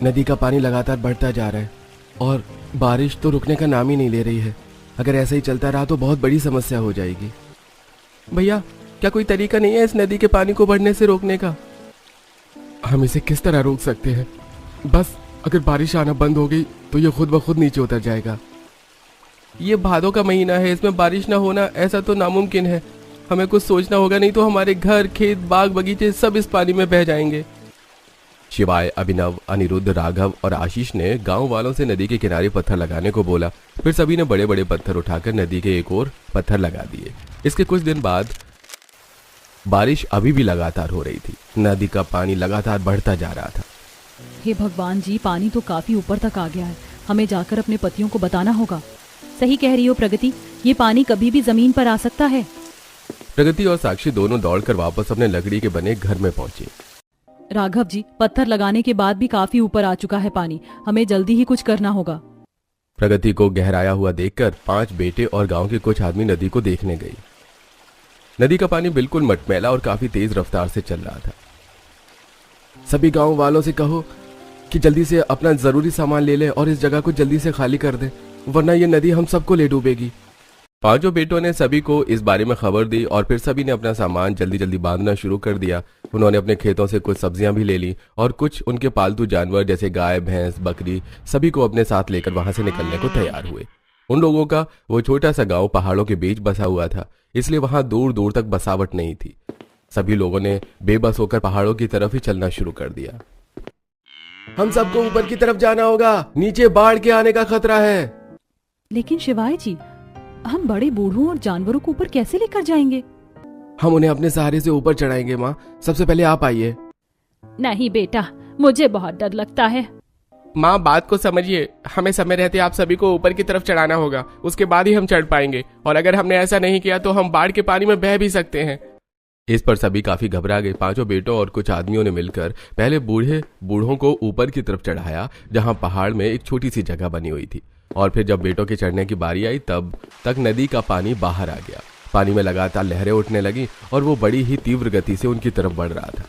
नदी का पानी लगातार बढ़ता जा रहा है और बारिश तो रुकने का नाम ही नहीं ले रही है। अगर ऐसा ही चलता रहा तो बहुत बड़ी समस्या हो जाएगी। भैया, क्या कोई तरीका नहीं है इस नदी के पानी को बढ़ने से रोकने का? हम इसे किस तरह रोक सकते हैं? बस अगर बारिश आना बंद हो गई तो ये खुद ब खुद नीचे उतर जाएगा। ये भादों का महीना है, इसमें बारिश ना होना ऐसा तो नामुमकिन है। हमें कुछ सोचना होगा, नहीं तो हमारे घर, खेत, बाग, बगीचे सब इस पानी में बह जाएंगे। शिवाय, अभिनव, अनिरुद्ध, राघव और आशीष ने गांव वालों से नदी के किनारे पत्थर लगाने को बोला। फिर सभी ने बड़े बड़े पत्थर उठाकर नदी के एक ओर पत्थर लगा दिए। इसके कुछ दिन बाद बारिश अभी भी लगातार हो रही थी। नदी का पानी लगातार बढ़ता जा रहा था। हे भगवान जी, पानी तो काफी ऊपर तक आ गया है। हमें जाकर अपने पतियों को बताना होगा। सही कह रही हो प्रगति, ये पानी कभी भी जमीन पर आ सकता है। प्रगति और साक्षी दोनों दौड़कर वापस अपने लकड़ी के बने घर में पहुंचे। राघव जी, पत्थर लगाने के बाद भी काफी ऊपर आ चुका है पानी। हमें जल्दी ही कुछ करना होगा। प्रगति को गहराया हुआ देखकर 5 बेटे और गांव के कुछ आदमी नदी को देखने गए। नदी का पानी बिल्कुल मटमैला और काफी तेज रफ्तार से चल रहा था। सभी गांव वालों से कहो कि जल्दी से अपना जरूरी सामान ले ले और इस जगह को जल्दी से खाली कर दे, वरना ये नदी हम सबको ले डूबेगी। 5 बेटों ने सभी को इस बारे में खबर दी और फिर सभी ने अपना सामान जल्दी जल्दी बांधना शुरू कर दिया। उन्होंने अपने खेतों से कुछ सब्जियां भी ले ली और कुछ उनके पालतू जानवर जैसे गाय, भैंस, बकरी सभी को अपने साथ लेकर वहां से निकलने को तैयार हुए। उन लोगों का वो छोटा सा गांव पहाड़ों के बीच बसा हुआ था, इसलिए वहां दूर दूर तक बसावट नहीं थी। सभी लोगों ने बेबस होकर पहाड़ों की तरफ ही चलना शुरू कर दिया। हम सबको ऊपर की तरफ जाना होगा, नीचे बाढ़ के आने का खतरा है। लेकिन शिवाय जी, हम बड़े बूढ़ों और जानवरों को ऊपर कैसे लेकर जाएंगे? हम उन्हें अपने सहारे से ऊपर चढ़ाएंगे। माँ, सबसे पहले आप आइए। नहीं बेटा, मुझे बहुत डर लगता है। माँ, बात को समझिए। हमें समय रहते आप सभी को ऊपर की तरफ चढ़ाना होगा, उसके बाद ही हम चढ़ पाएंगे। और अगर हमने ऐसा नहीं किया तो हम बाढ़ के पानी में बह भी सकते हैं। इस पर सभी काफी घबरा गए। 5 बेटों और कुछ आदमियों ने मिलकर पहले बूढ़ों को ऊपर की तरफ चढ़ाया, जहां पहाड़ में एक छोटी सी जगह बनी हुई थी। और फिर जब बेटों के चढ़ने की बारी आई तब तक नदी का पानी बाहर आ गया। पानी में लगातार लहरें उठने लगी और वो बड़ी ही तीव्र गति से उनकी तरफ बढ़ रहा था।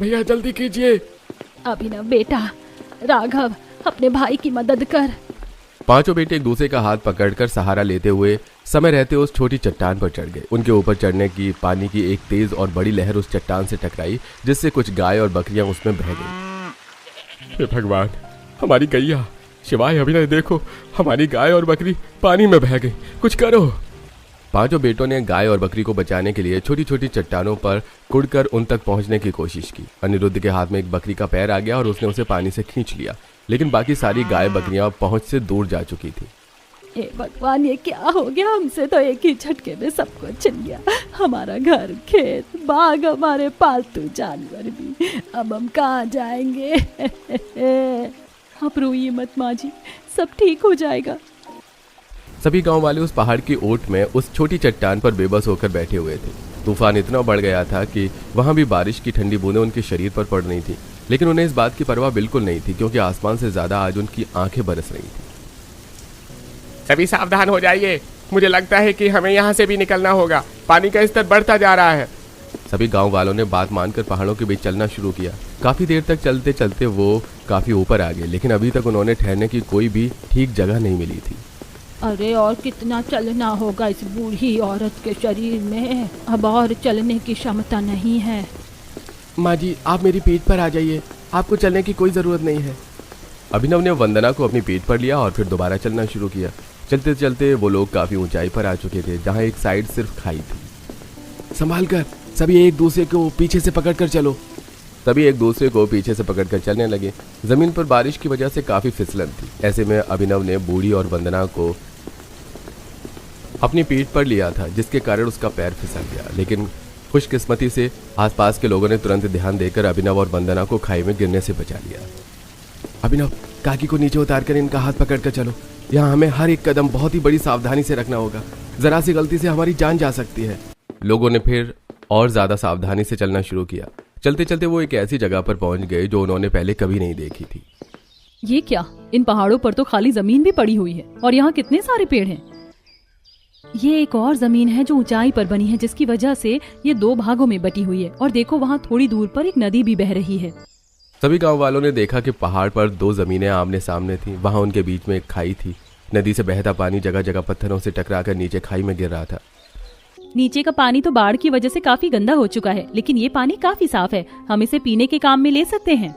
भैया जल्दी कीजिए। अभिनव बेटा, राघव, अपने भाई की मदद कर। 5 बेटे एक दूसरे का हाथ पकड़कर सहारा लेते हुए समय रहते उस छोटी चट्टान पर चढ़ गए। उनके ऊपर चढ़ने की पानी की एक तेज और बड़ी लहर उस चट्टान से टकराई, जिससे कुछ गाय और बकरियां उसमें बह गई। हे भगवान, हमारी गैया। शिवाय, अभिनव, देखो हमारी गाय और बकरी पानी में बह गई, कुछ करो। 5 बेटों ने गाय और बकरी को बचाने के लिए छोटी छोटी चट्टानों पर कुड़कर उन तक पहुंचने की कोशिश की। अनिरुद्ध के हाथ में एक बकरी का पैर आ गया और उसने उसे पानी से खींच लिया, लेकिन बाकी सारी गाय बकरियां पहुंच से दूर जा चुकी थी। हे भगवान, ये क्या हो गया? हमसे तो एक ही झटके में सब कुछ छिन गया। हमारा घर, खेत, बाग, हमारे पालतू जानवर भी। अब हम कहाँ जाएंगे? आप रोइए मत माँ जी, सब ठीक हो जाएगा। सभी गांव वाले उस पहाड़ की ओट में उस छोटी चट्टान पर बेबस होकर बैठे हुए थे। तूफान इतना बढ़ गया था कि वहां भी बारिश की ठंडी बूंदें उनके शरीर पर पड़ रही थी, लेकिन उन्हें इस बात की परवाह बिल्कुल नहीं थी, क्योंकि आसमान से ज्यादा आज उनकी आंखें बरस रही थी। सभी सावधान हो जाइए, मुझे लगता है कि हमें यहाँ से भी निकलना होगा। पानी का स्तर बढ़ता जा रहा है। सभी गांव वालों ने बात मानकर पहाड़ों के बीच चलना शुरू किया। काफी देर तक चलते चलते वो काफी ऊपर आ गए, लेकिन अभी तक उन्होंने ठहरने की कोई भी ठीक जगह नहीं मिली थी। अरे और कितना चलना होगा इस बूढ़ी औरत के शरीर में? अब और चलने की क्षमता नहीं है। माँ जी, आप मेरी पीठ पर आ जाइए, आपको चलने की कोई जरूरत नहीं है। अभिनव ने वंदना को अपनी पीठ पर लिया और फिर दोबारा चलना शुरू किया। चलते चलते वो लोग काफी ऊंचाई पर आ चुके थे, जहाँ एक साइड सिर्फ खाई थी। संभाल कर, सभी एक दूसरे को पीछे से पकड़ कर चलो। तभी एक दूसरे को पीछे से पकड़कर चलने लगे। जमीन पर बारिश की वजह से काफी फिसलन थी। ऐसे में अभिनव ने बूढ़ी और वंदना को अपनी पीठ पर लिया था, जिसके कारण उसका पैर फिसल गया। लेकिन खुशकिस्मती से आसपास के लोगों ने तुरंत ध्यान देकर अभिनव और वंदना को खाई में गिरने से बचा लिया। अभिनव, काकी को नीचे उतारकर इनका हाथ पकड़कर चलो। यहाँ हमें हर एक कदम बहुत ही बड़ी सावधानी से रखना होगा, जरा सी गलती से हमारी जान जा सकती है। लोगों ने फिर और ज्यादा सावधानी से चलना शुरू किया। चलते चलते वो एक ऐसी जगह पर पहुंच गए जो उन्होंने पहले कभी नहीं देखी थी। ये क्या? इन पहाड़ों पर तो खाली जमीन भी पड़ी हुई है और यहाँ कितने सारे पेड़ हैं। ये एक और जमीन है जो ऊंचाई पर बनी है, जिसकी वजह से ये 2 भागों में बटी हुई है। और देखो, वहाँ थोड़ी दूर पर एक नदी भी बह रही है। सभी गांव वालों ने देखा कि पहाड़ पर दो जमीनें आमने सामने थी। वहां उनके बीच में एक खाई थी। नदी से बहता पानी जगह जगह पत्थरों से टकराकर नीचे खाई में गिर रहा था। नीचे का पानी तो बाढ़ की वजह से काफी गंदा हो चुका है, लेकिन ये पानी काफी साफ है। हम इसे पीने के काम में ले सकते हैं।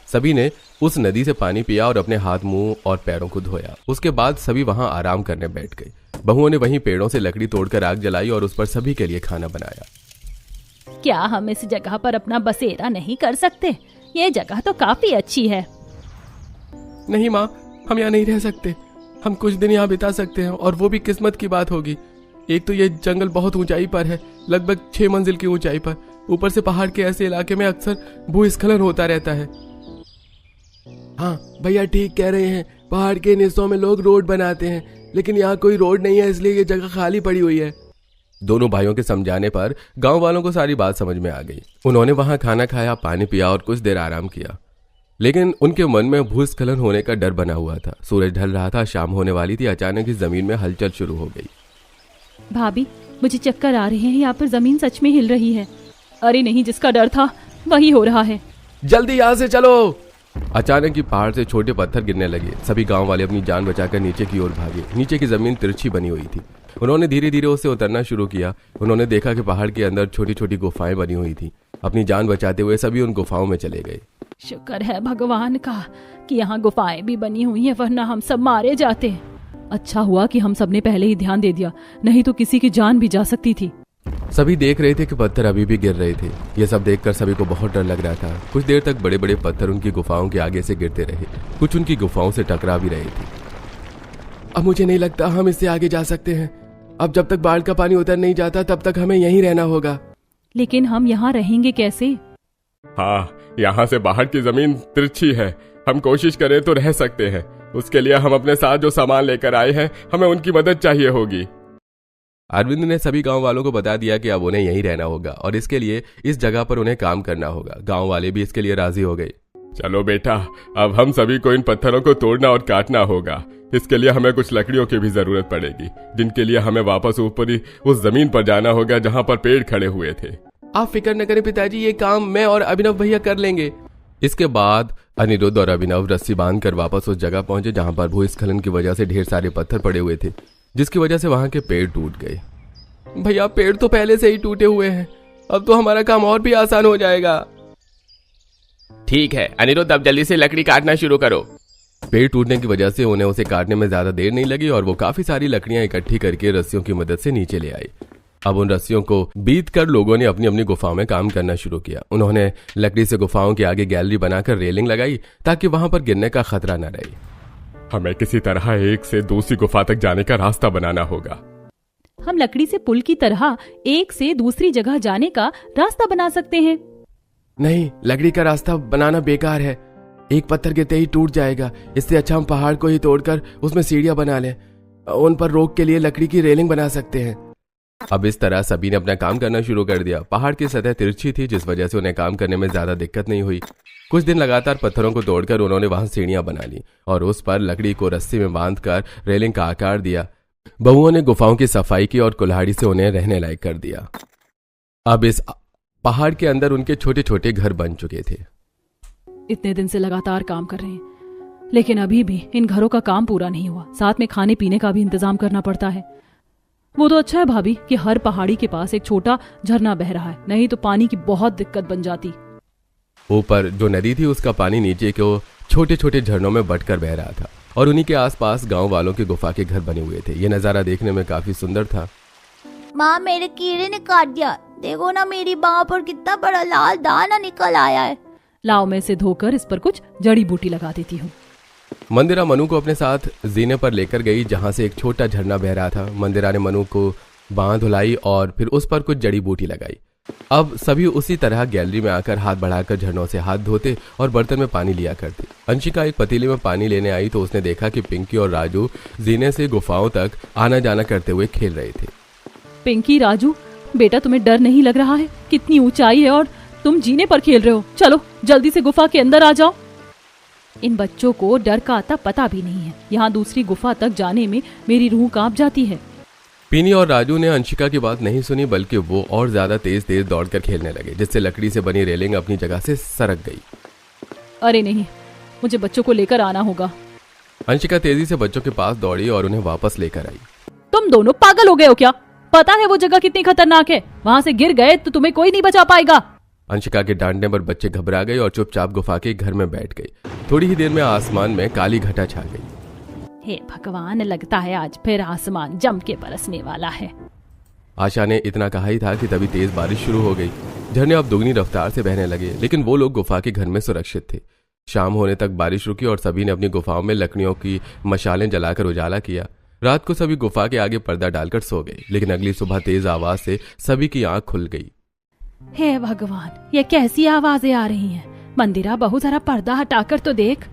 सभी ने उस नदी से पानी पिया और अपने हाथ, मुंह और पैरों को धोया। उसके बाद सभी वहां आराम करने बैठ गए। बहुओं ने वहीं पेड़ों से लकड़ी तोड़कर आग जलाई और उस पर सभी के लिए खाना बनाया। क्या हम इस जगह पर अपना बसेरा नहीं कर सकते? ये जगह तो काफी अच्छी है। नहीं माँ, हम यहाँ नहीं रह सकते। हम कुछ दिन यहाँ बिता सकते हैं, और वो भी किस्मत की बात होगी। एक तो ये जंगल बहुत ऊंचाई पर है, लगभग 6 मंजिल की ऊंचाई पर। ऊपर से पहाड़ के ऐसे इलाके में अक्सर भूस्खलन होता रहता है। हाँ भैया, ठीक कह रहे हैं। पहाड़ के इन हिस्सों में लोग रोड बनाते हैं, लेकिन यहाँ कोई रोड नहीं है, इसलिए ये जगह खाली पड़ी हुई है। दोनों भाइयों के समझाने पर गांव वालों को सारी बात समझ में आ गई। उन्होंने वहां खाना खाया, पानी पिया और कुछ देर आराम किया, लेकिन उनके मन में भूस्खलन होने का डर बना हुआ था। सूरज ढल रहा था, शाम होने वाली थी। अचानक ही जमीन में हलचल शुरू हो गई। भाभी, मुझे चक्कर आ रहे हैं। यहाँ पर जमीन सच में हिल रही है। अरे नहीं, जिसका डर था वही हो रहा है। जल्दी यहाँ से चलो। अचानक ही पहाड़ से छोटे पत्थर गिरने लगे। सभी गांव वाले अपनी जान बचाकर नीचे की ओर भागे। नीचे की जमीन तिरछी बनी हुई थी। उन्होंने धीरे धीरे उससे उतरना शुरू किया। उन्होंने देखा कि पहाड़ के अंदर छोटी छोटी गुफाएं बनी हुई थी। अपनी जान बचाते हुए सभी उन गुफाओं में चले गए। शुक्र है भगवान का कि यहाँ गुफाएं भी बनी हुई हैं, वरना हम सब मारे जाते। अच्छा हुआ कि हम सबने पहले ही ध्यान दे दिया, नहीं तो किसी की जान भी जा सकती थी। सभी देख रहे थे कि पत्थर अभी भी गिर रहे थे। ये सब देखकर सभी को बहुत डर लग रहा था। कुछ देर तक बड़े बड़े पत्थर उनकी गुफाओं के आगे से गिरते रहे। कुछ उनकी गुफाओं से टकरा भी रहे थे। अब मुझे नहीं लगता हम इससे आगे जा सकते हैं। अब जब तक बाढ़ का पानी उतर नहीं जाता तब तक हमें यहीं रहना होगा। लेकिन हम यहाँ रहेंगे कैसे? हाँ, यहाँ से बाहर की जमीन तिरछी है। हम कोशिश करें तो रह सकते हैं। उसके लिए हम अपने साथ जो सामान लेकर आए हैं, हमें उनकी मदद चाहिए होगी। अरविंद ने सभी गांव वालों को बता दिया कि अब उन्हें यहीं रहना होगा और इसके लिए इस जगह पर उन्हें काम करना होगा। गांव वाले भी इसके लिए राजी हो गए। चलो बेटा, अब हम सभी को इन पत्थरों को तोड़ना और काटना होगा। इसके लिए हमें कुछ लकड़ियों की भी जरूरत पड़ेगी, जिनके लिए हमें वापस ऊपर ही उस जमीन पर जाना होगा जहाँ पर पेड़ खड़े हुए थे। आप फिक्र न करें पिताजी, ये काम मैं और अभिनव भैया कर लेंगे। इसके बाद अनिरुद्ध और अभिनव रस्सी बांधकर वापस उस जगह पहुंचे जहां पर भूस्खलन की वजह से ढेर सारे पत्थर पड़े हुए थे, जिसकी वजह से वहां के पेड़ टूट गए। भैया, पेड़ तो पहले से ही टूटे हुए हैं, अब तो हमारा काम और भी आसान हो जाएगा। ठीक है अनिरुद्ध, अब जल्दी से लकड़ी काटना शुरू करो। पेड़ टूटने की वजह से उन्हें उसे काटने में ज्यादा देर नहीं लगी और वो काफी सारी लकड़ियां इकट्ठी करके रस्सियों की मदद से नीचे ले आए। अब उन रस्सियों को बीत कर लोगों ने अपनी अपनी गुफाओं में काम करना शुरू किया। उन्होंने लकड़ी से गुफाओं के आगे गैलरी बनाकर रेलिंग लगाई ताकि वहां पर गिरने का खतरा न रहे। हमें किसी तरह एक से दूसरी गुफा तक जाने का रास्ता बनाना होगा। हम लकड़ी से पुल की तरह एक से दूसरी जगह जाने का रास्ता बना सकते हैं। नहीं, लकड़ी का रास्ता बनाना बेकार है। एक पत्थर गिरते ही टूट जाएगा। इससे अच्छा हम पहाड़ को ही तोड़कर उसमें सीढ़ियां बना लें। उन पर रोक के लिए लकड़ी की रेलिंग बना सकते हैं। अब इस तरह सभी ने अपना काम करना शुरू कर दिया। पहाड़ की सतह तिरछी थी, जिस वजह से उन्हें काम करने में ज्यादा दिक्कत नहीं हुई। कुछ दिन लगातार पत्थरों को तोड़कर उन्होंने वहां सीढ़ियां बना ली और उस पर लकड़ी को रस्सी में बांधकर रेलिंग का आकार दिया। बहुओं ने गुफाओं की सफाई की और कुल्हाड़ी से उन्हें रहने लायक कर दिया। अब इस पहाड़ के अंदर उनके छोटे छोटे घर बन चुके थे। इतने दिन से लगातार काम कर रहे हैं, लेकिन अभी भी इन घरों का काम पूरा नहीं हुआ। साथ में खाने पीने का भी इंतजाम करना पड़ता है। वो तो अच्छा है भाभी कि हर पहाड़ी के पास एक छोटा झरना बह रहा है, नहीं तो पानी की बहुत दिक्कत बन जाती। ऊपर जो नदी थी उसका पानी नीचे को छोटे छोटे झरनों में बटकर बह रहा था और उन्हीं के आसपास गांव वालों के गुफा के घर बने हुए थे। ये नजारा देखने में काफी सुंदर था। माँ, मेरे कीड़े ने काट दिया। देखो ना, मेरी बाह पर कितना बड़ा लाल दाना निकल आया है। लाओ, मैं इसे धोकर इस पर कुछ जड़ी बूटी लगा देती हूँ। मंदिरा मनु को अपने साथ जीने पर लेकर गई जहां से एक छोटा झरना बह रहा था। मंदिरा ने मनु को बांह धुलाई और फिर उस पर कुछ जड़ी बूटी लगाई। अब सभी उसी तरह गैलरी में आकर हाथ बढ़ाकर झरनों से हाथ धोते और बर्तन में पानी लिया करते। अंशिका एक पतीले में पानी लेने आई तो उसने देखा कि पिंकी और राजू जीने से गुफाओं तक आना जाना करते हुए खेल रहे थे। पिंकी, राजू, बेटा तुम्हें डर नहीं लग रहा है? कितनी ऊंचाई है और तुम जीने पर खेल रहे हो। चलो जल्दी से गुफा के अंदर आ जाओ। इन बच्चों को डर का आता पता भी नहीं है। यहाँ दूसरी गुफा तक जाने में मेरी रूह कांप जाती है। पीनी और राजू ने अंशिका की बात नहीं सुनी, बल्कि वो और ज्यादा तेज तेज दौड़कर खेलने लगे, जिससे लकड़ी से बनी रेलिंग अपनी जगह से सरक गई। अरे नहीं, मुझे बच्चों को लेकर आना होगा। अंशिका तेजी से बच्चों के पास दौड़ी और उन्हें वापस लेकर आई। तुम दोनों पागल हो गए हो क्या? पता है वो जगह कितनी खतरनाक है? वहां से गिर गए तो तुम्हें कोई नहीं बचा पाएगा। अंशिका के डांटने पर बच्चे घबरा गए और चुपचाप गुफा के घर में बैठ गए। थोड़ी ही देर में आसमान में काली घटा छा गई। हे भगवान, लगता है आज फिर आसमान जम के बरसने वाला है। आशा ने इतना कहा ही था कि तभी तेज बारिश शुरू हो गई। झरने अब दुगनी रफ्तार से बहने लगे, लेकिन वो लोग गुफा के घर में सुरक्षित थे। शाम होने तक बारिश रुकी और सभी ने अपनी गुफाओं में लकड़ियों की मशालें जलाकर उजाला किया। रात को सभी गुफा के आगे पर्दा डालकर सो गए, लेकिन अगली सुबह तेज आवाज से सभी की आंख खुल गई। हे भगवान, ये कैसी आवाजें आ रही हैं? मंदिरा बहू, जरा पर्दा हटाकर तो देख।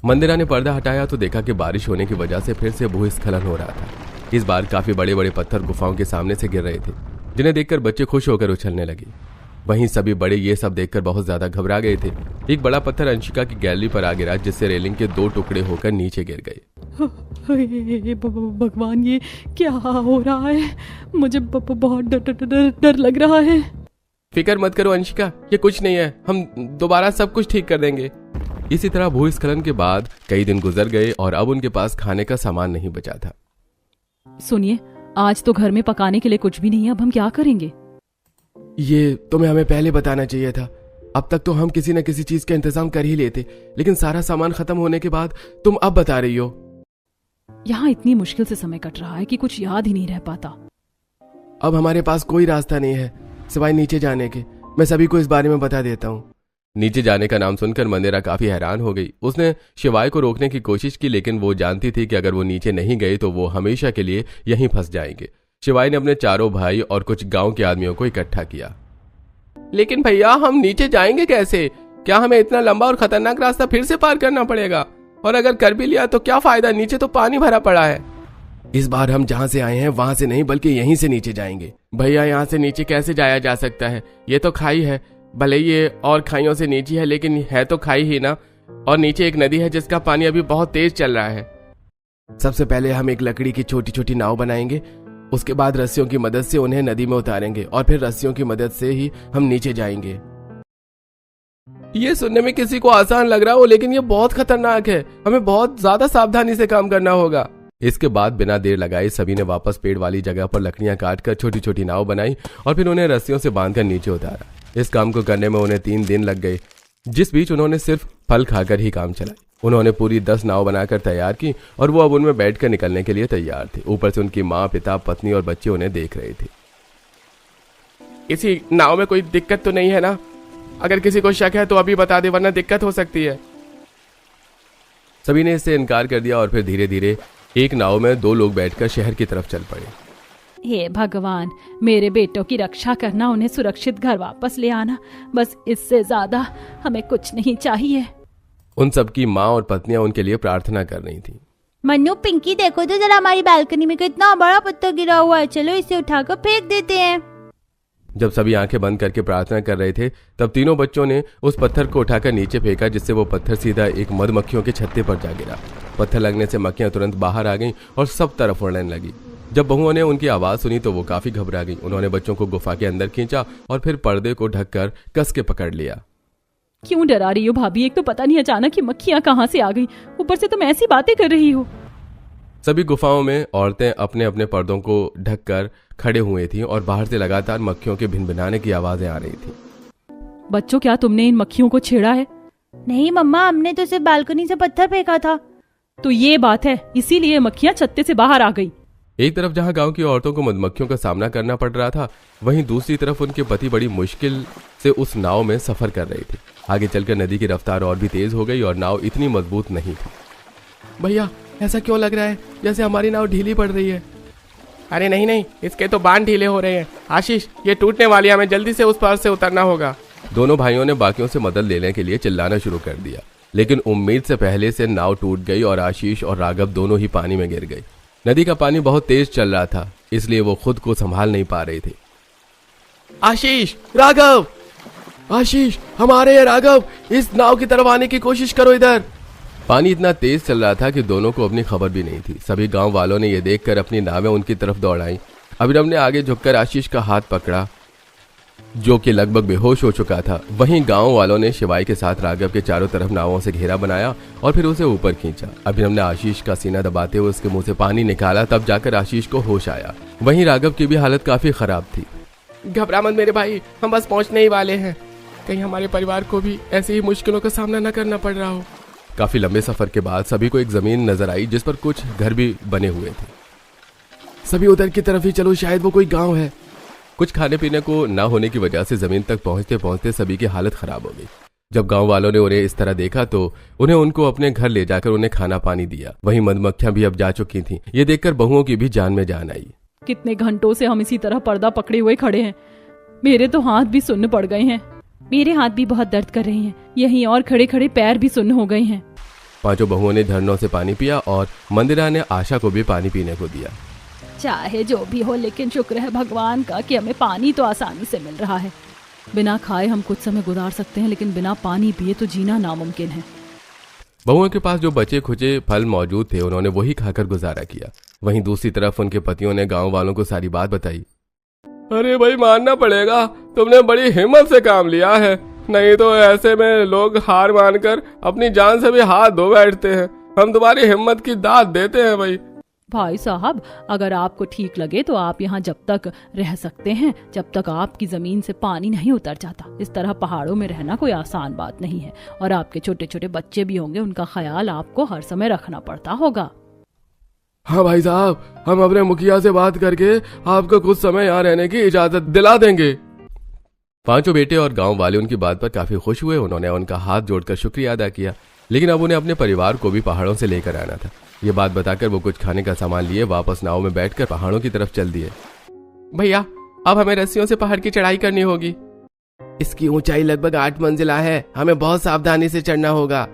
मंदिरा ने पर्दा हटाया तो देखा कि बारिश होने की वजह से फिर से भूस्खलन हो रहा था। इस बार काफी बड़े बड़े पत्थर गुफाओं के सामने से गिर रहे थे, जिन्हें देखकर बच्चे खुश होकर उछलने लगे। वहीं सभी बड़े ये सब देखकर बहुत ज्यादा घबरा गए थे। एक बड़ा पत्थर अंशिका की गैलरी पर आ गिरा, जिससे रेलिंग के 2 टुकड़े होकर नीचे गिर गए। भगवान, ये क्या हो रहा है? मुझे बहुत डर लग रहा है। फिक्र मत करो अंशिका, ये कुछ नहीं है, हम दोबारा सब कुछ ठीक कर देंगे। इसी तरह भूस्खलन के बाद कई दिन गुजर गए और अब उनके पास खाने का सामान नहीं बचा था। सुनिए, आज तो घर में पकाने के लिए कुछ भी नहीं है, अब हम क्या करेंगे? ये तुम्हें हमें पहले बताना चाहिए था। अब तक तो हम किसी न किसी चीज का इंतजाम कर ही लेते, लेकिन सारा सामान खत्म होने के बाद तुम अब बता रही हो। यहाँ इतनी मुश्किल से समय कट रहा है कि कुछ याद ही नहीं रह पाता। अब हमारे पास कोई रास्ता नहीं है सिवाय नीचे जाने के। मैं सभी को इस बारे में बता देता हूँ। नीचे जाने का नाम सुनकर मंदिरा काफी हैरान हो गई। उसने शिवाय को रोकने की कोशिश की, लेकिन वो जानती थी कि अगर वो नीचे नहीं गई तो वो हमेशा के लिए यहीं फंस जाएंगे। शिवाय ने अपने चारों भाई और कुछ गांव के आदमियों को इकट्ठा किया। लेकिन भैया, हम नीचे जाएंगे कैसे? क्या हमें इतना लंबा और खतरनाक रास्ता फिर से पार करना पड़ेगा? और अगर कर भी लिया तो क्या फायदा, नीचे तो पानी भरा पड़ा है। इस बार हम जहाँ से आए हैं वहां से नहीं, बल्कि यहीं से नीचे जाएंगे। भैया, यहाँ से नीचे कैसे जाया जा सकता है? ये तो खाई है, भले ये और खाइयों से नीची है, लेकिन है तो खाई ही ना। और नीचे एक नदी है जिसका पानी अभी बहुत तेज चल रहा है। सबसे पहले हम एक लकड़ी की छोटी छोटी नाव बनाएंगे, उसके बाद रस्सियों की मदद से उन्हें नदी में उतारेंगे और फिर रस्सियों की मदद से ही हम नीचे जाएंगे। ये सुनने में किसी को आसान लग रहा हो, लेकिन ये बहुत खतरनाक है। हमें बहुत ज्यादा सावधानी से काम करना होगा। इसके बाद बिना देर लगाए सभी ने वापस पेड़ वाली जगह पर लकड़ियां काटकर छोटी छोटी नाव बनाई और फिर उन्हें रस्सियों से बांधकर नीचे उतारा। इस काम को करने में उन्हें 3 दिन लग गए, जिस बीच उन्होंने सिर्फ फल खाकर ही काम चलाई। उन्होंने पूरी 10 नाव बनाकर तैयार की और वो अब उनमें बैठकर निकलने के लिए तैयार थे। ऊपर से उनकी माँ, पिता, पत्नी और बच्चे उन्हें देख रहे थे। इसी नाव में कोई दिक्कत तो नहीं है ना? अगर किसी को शक है तो अभी बता दे, वरना दिक्कत हो सकती है। सभी ने इससे इनकार कर दिया और फिर धीरे धीरे एक नाव में 2 लोग बैठकर शहर की तरफ चल पड़े। हे भगवान, मेरे बेटों की रक्षा करना, उन्हें सुरक्षित घर वापस ले आना, बस इससे ज्यादा हमें कुछ नहीं चाहिए। उन सबकी माँ और पत्नियां उनके लिए प्रार्थना कर रही थी। मन्नू, पिंकी, देखो तो जरा हमारी बालकनी में कितना बड़ा पत्थर गिरा हुआ है। चलो इसे उठाकर फेंक देते हैं। जब सभी आंखें बंद करके प्रार्थना कर रहे थे, तब तीनों बच्चों ने उस पत्थर को उठाकर नीचे फेंका, जिससे वो पत्थर सीधा एक मधुमक्खियों के छत्ते पर जा गिरा। पत्थर लगने से मक्खियां तुरंत बाहर आ गईं और सब तरफ उड़ने लगी। जब बहुओं ने उनकी आवाज सुनी तो वो काफी घबरा गई। उन्होंने बच्चों को गुफा के अंदर खींचा और फिर पर्दे को ढककर कस के पकड़ लिया। क्यों डरा रही हो भाभी? एक तो पता नहीं अचानक ही मक्खियां कहाँ से आ गई, ऊपर से तुम ऐसी बातें कर रही हो। सभी गुफाओं में औरतें अपने अपने पर्दों को ढककर खड़े हुए थीं और बाहर से लगातार मक्खियों के भिनभिनाने की आवाजें आ रही थी। बच्चों, क्या तुमने इन मक्खियों को छेड़ा है? नहीं मम्मा, हमने तो सिर्फ बालकनी से पत्थर फेंका था। तो ये बात है, इसीलिए मक्खियां छत्ते से बाहर आ गई। एक तरफ जहां गांव की औरतों को मधुमक्खियों का सामना करना पड़ रहा था, वहीं दूसरी तरफ उनके पति बड़ी मुश्किल से उस नाव में सफर कर रहे थे। आगे चलकर नदी की रफ्तार और भी तेज हो गई और नाव इतनी मजबूत नहीं थी। भैया, ऐसा क्यों लग रहा है जैसे हमारी नाव ढीली पड़ रही है? अरे नहीं नहीं, इसके तो बांध ढीले हो रहे हैं। आशीष, ये टूटने वाली है, हमें जल्दी से उस पार से उतरना होगा। दोनों भाइयों ने बाकियों से मदद लेने के लिए चिल्लाना शुरू कर दिया, लेकिन उम्मीद से पहले से नाव टूट गई और आशीष और राघव दोनों ही पानी में गिर गए। नदी का पानी बहुत तेज चल रहा था, इसलिए वो खुद को संभाल नहीं पा रहे थे। आशीष, राघव, आशीष, हमारे ये राघव, इस नाव की तरफ आने की कोशिश करो। इधर पानी इतना तेज चल रहा था कि दोनों को अपनी खबर भी नहीं थी। सभी गांव वालों ने यह देखकर अपनी नावें उनकी तरफ दौड़ाई। अभिनव ने आगे झुककर आशीष का हाथ पकड़ा। जो कि लगभग बेहोश हो चुका था। वहीं गांव वालों ने शिवाई के साथ राघव के चारों तरफ नावों से घेरा बनाया और फिर उसे ऊपर खींचा। अभिनव ने आशीष का सीना दबाते हुए उसके मुंह से पानी निकाला, तब जाकर आशीष को होश आया। वहीं राघव की भी हालत काफी खराब थी। घबरा मत मेरे भाई, हम बस पहुंचने ही वाले हैं। कहीं हमारे परिवार को भी ऐसी ही मुश्किलों का सामना न करना पड़ रहा हो। काफी लंबे सफर के बाद सभी को एक जमीन नजर आई जिस पर कुछ घर भी बने हुए थे। सभी उधर की तरफ ही चलो, शायद वो कोई गांव है। कुछ खाने पीने को न होने की वजह से जमीन तक पहुंचते पहुंचते सभी की हालत खराब हो गई। जब गांव वालों ने उन्हें इस तरह देखा तो उन्हें उनको अपने घर ले जाकर उन्हें खाना पानी दिया। वहीं मधुमक्खियां भी अब जा चुकी थीं। ये देखकर बहुओं की भी जान में जान आई। कितने घंटों से हम इसी तरह पर्दा पकड़े हुए खड़े हैं। मेरे तो हाथ भी सुन्न पड़ गए हैं। मेरे हाथ भी बहुत दर्द कर रहे हैं। यहीं और खड़े खड़े पैर भी सुन्न हो गए हैं। पांचों बहुओं ने झरनों से पानी पिया और मंदिरा ने आशा को भी पानी पीने को दिया। चाहे जो भी हो, लेकिन शुक्र है भगवान का कि हमें पानी तो आसानी से मिल रहा है। बिना खाए हम कुछ समय गुजार सकते हैं, लेकिन बिना पानी पिए तो जीना नामुमकिन है। बहुओं के पास जो बचे खुचे फल मौजूद थे उन्होंने वही खाकर गुजारा किया। वहीं दूसरी तरफ उनके पतियों ने गांव वालों को सारी बात बताई। अरे भाई, मानना पड़ेगा, तुमने बड़ी हिम्मत से काम लिया है। नहीं तो ऐसे में लोग हार मानकर अपनी जान से भी हाथ धो बैठते हैं। हम तुम्हारी हिम्मत की दाद देते हैं भाई साहब, अगर आपको ठीक लगे तो आप यहाँ जब तक रह सकते हैं जब तक आपकी जमीन से पानी नहीं उतर जाता। इस तरह पहाड़ों में रहना कोई आसान बात नहीं है, और आपके छोटे छोटे बच्चे भी होंगे, उनका ख्याल आपको हर समय रखना पड़ता होगा। हाँ भाई साहब, हम अपने मुखिया से बात करके आपको कुछ समय यहाँ रहने की इजाजत दिला देंगे। पांचों बेटे और गांव वाले उनकी बात पर काफी खुश हुए। उन्होंने उनका हाथ जोड़कर शुक्रिया अदा किया, लेकिन अब उन्हें अपने परिवार को भी पहाड़ों से लेकर आना था। ये बात बताकर वो कुछ खाने का सामान लिए वापस नाव में बैठकर पहाड़ों की तरफ चल दिए। भैया, अब हमें रस्सियों से पहाड़ की चढ़ाई करनी होगी। इसकी ऊंचाई लगभग 8 मंजिला है, हमें बहुत सावधानी से चढ़ना होगा।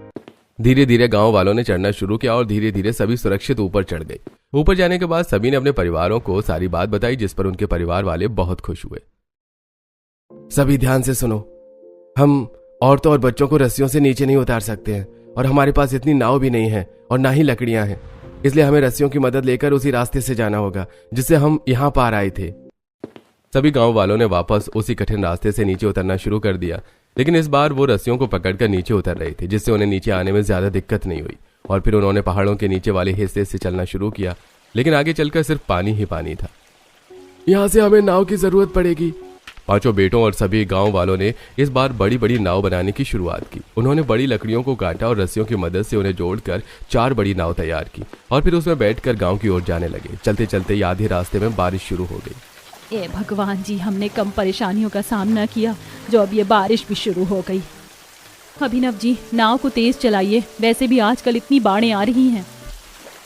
धीरे धीरे गांव वालों ने चढ़ना शुरू किया और धीरे धीरे सभी सुरक्षित ऊपर चढ़ गए। ऊपर जाने के बाद सभी ने अपने परिवारों को सारी बात बताई, जिस पर उनके परिवार वाले बहुत खुश हुए। सभी ध्यान से सुनो, हम औरतों और बच्चों को रस्सियों से नीचे नहीं उतार सकते हैं, और हमारे पास इतनी नाव भी नहीं है और ना ही लकड़ियां हैं। इसलिए हमें रस्सियों की मदद लेकर उसी रास्ते से जाना होगा जिससे हम यहाँ पार आए थे। सभी गांव वालों ने वापस उसी कठिन रास्ते से नीचे उतरना शुरू कर दिया, लेकिन इस बार वो रस्सियों को पकड़कर नीचे उतर रहे थे, जिससे उन्हें नीचे आने में ज्यादा दिक्कत नहीं हुई। और फिर उन्होंने पहाड़ों के नीचे वाले हिस्से से चलना शुरू किया, लेकिन आगे चलकर सिर्फ पानी ही पानी था। यहाँ से हमें नाव की जरूरत पड़ेगी। पांचों बेटों और सभी गांव वालों ने इस बार बड़ी बड़ी नाव बनाने की शुरुआत की। उन्होंने बड़ी लकड़ियों को काटा और रस्सियों की मदद से उन्हें जोड़कर 4 बड़ी नाव तैयार की और फिर उसमें बैठकर गांव की ओर जाने लगे। चलते चलते आधे रास्ते में बारिश शुरू हो गई। ए भगवान जी, हमने कम परेशानियों का सामना किया जो अब ये बारिश भी शुरू हो गई। अभिनव जी, नाव को तेज चलाइए, वैसे भी आजकल इतनी बाढ़ें आ रही हैं।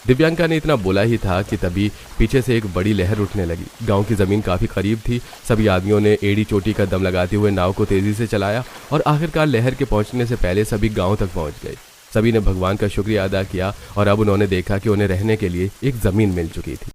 दिव्यांका ने इतना बोला ही था कि तभी पीछे से एक बड़ी लहर उठने लगी। गांव की जमीन काफी करीब थी। सभी आदमियों ने एड़ी चोटी का दम लगाते हुए नाव को तेजी से चलाया और आखिरकार लहर के पहुंचने से पहले सभी गांव तक पहुंच गए। सभी ने भगवान का शुक्रिया अदा किया और अब उन्होंने देखा कि उन्हें रहने के लिए एक जमीन मिल चुकी थी।